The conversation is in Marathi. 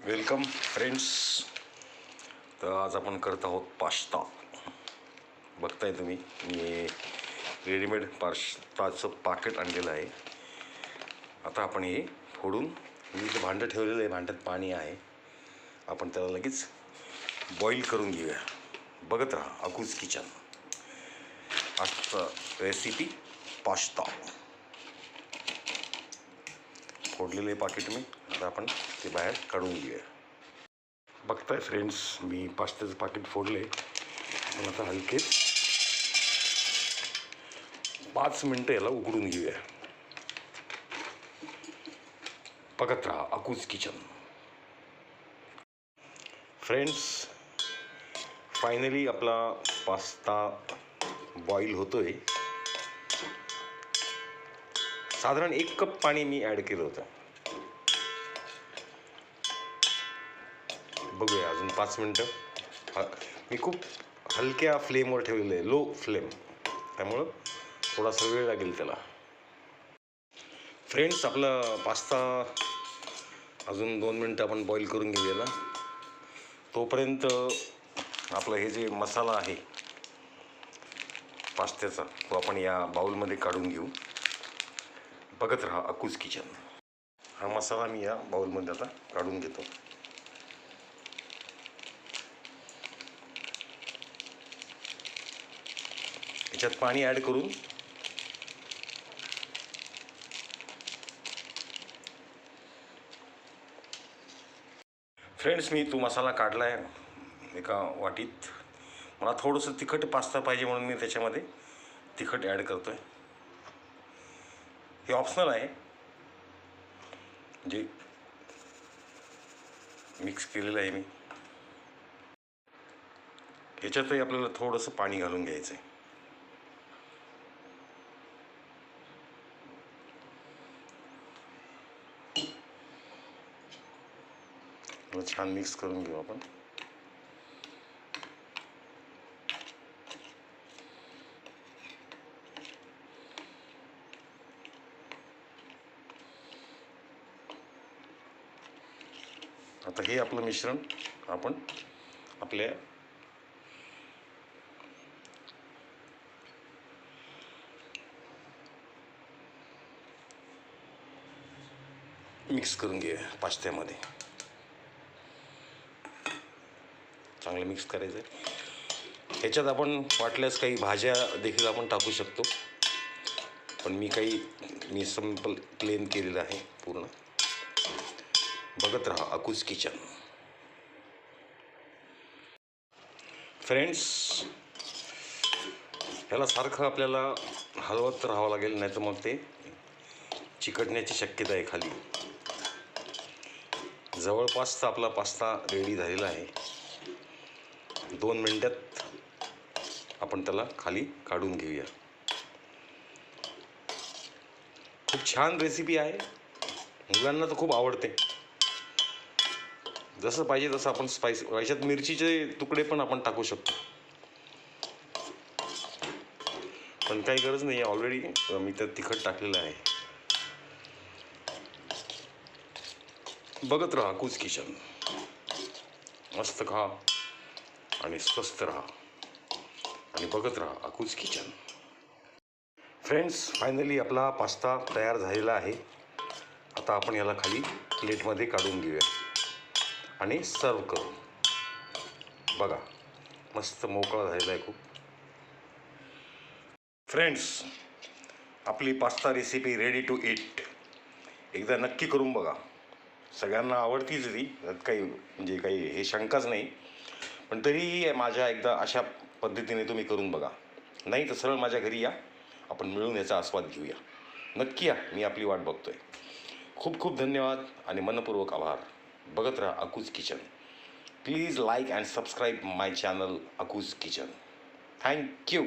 Welcome friends. तर आज आपण करत आहोत पास्ता. बघताय तुम्ही, मी रेडीमेड पास्ताचं पाकिट आणलेलं आहे. आता आपण हे फोडून, मी इथं भांडं ठेवलेलं आहे, भांड्यात पाणी आहे. आपण त्याला लगेच बॉईल करून घेऊया. बघत राहा अकूज किचन. आजचा रेसिपी पास्ता. फोडलेले पाकिट मी आता आपण ते बाहेर काढून घेऊया. बघताय फ्रेंड्स, मी पास्त्याचं पाकिट फोडले. पण आता हलके 5 मिनटं याला उघडून घेऊया. बघत राहा अकूज किचन. फ्रेंड्स, फायनली आपला पास्ता बॉईल होतोय. साधारण 1 कप पाणी मी ॲड केलं होतं. बघूया अजून 5 मिनटं. मी खूप हलक्या फ्लेमवर ठेवलेलं आहे, लो फ्लेम, त्यामुळं थोडासा वेळ लागेल त्याला. फ्रेंड्स, आपला पास्ता अजून 2 मिनटं आपण बॉईल करून घेऊया. तोपर्यंत आपलं हे जे मसाला आहे पास्त्याचा, तो आपण या बाउलमध्ये काढून घेऊ. बघत राहा अकूज किचन. हा मसाला मी या बाउलमध्ये आता काढून घेतो. याच्यात पाणी ॲड करून फ्रेंड्स, मी तो मसाला काढला आहे एका वाटीत. मला थोडंसं तिखट पास्ता पाहिजे म्हणून मी त्याच्यामध्ये तिखट ॲड करतो आहे. हे ऑप्शनल आहे, जे मिक्स केलेलं आहे मी. याच्यातही आपल्याला थोडंसं पाणी घालून घ्यायचं आहे. छान मिक्स करून घेऊ आपण. आता हे आपलं मिश्रण आपण आपल्या मिक्स करून घेऊया पास्त्यामध्ये. चांगलं मिक्स करायचं आहे. ह्याच्यात आपण वाटल्यास काही भाज्या देखील आपण टाकू शकतो, पण मी सिंपल प्लेन केलेलं आहे पूर्ण. बघत राहा अकूज किचन. फ्रेंड्स, ह्याला सारखं आपल्याला हलवत राहावं लागेल, नाही तर मग ते चिकटण्याची शक्यता आहे खाली. जवळपास आपला पास्ता रेडी झालेला आहे. 2 मिनटात आपण त्याला खाली काढून घेऊया. खूप छान रेसिपी आहे, मुलांना तर खूप आवडते. जसं पाहिजे तसं आपण स्पाइस, याच्यात मिरचीचे तुकडे पण आपण टाकू शकतो, पण काही गरज नाही आहे. ऑलरेडी मी त्यात तिखट टाकलेलं आहे. बघत राहा अकूज किचन. मस्त खा आणि स्वस्थ राहा आणि बघत राहा अकूज किचन. फ्रेंड्स, फायनली आपला पास्ता तयार झालेला आहे. आता आपण याला खाली प्लेटमध्ये काढून घेऊया आणि सर्व करू. बघा, मस्त मोकळा झालेला आहे खूप. फ्रेंड्स, आपली pasta recipe ready to eat. एकदा नक्की करून बघा. सगळ्यांना आवडतीच ती, त्यात काही हे शंकाच नाही. पण तरीही माझ्या एकदा अशा पद्धतीने तुम्ही करून बघा. नाही तर सरळ माझ्या घरी या, आपण मिळून याचा आस्वाद घेऊया. नक्की या, मी आपली वाट बघतोय. खूप खूप धन्यवाद आणि मनपूर्वक आभार. बघत राहा अकूज kitchen. Please like and subscribe my channel अकूज किचन. थँक्यू.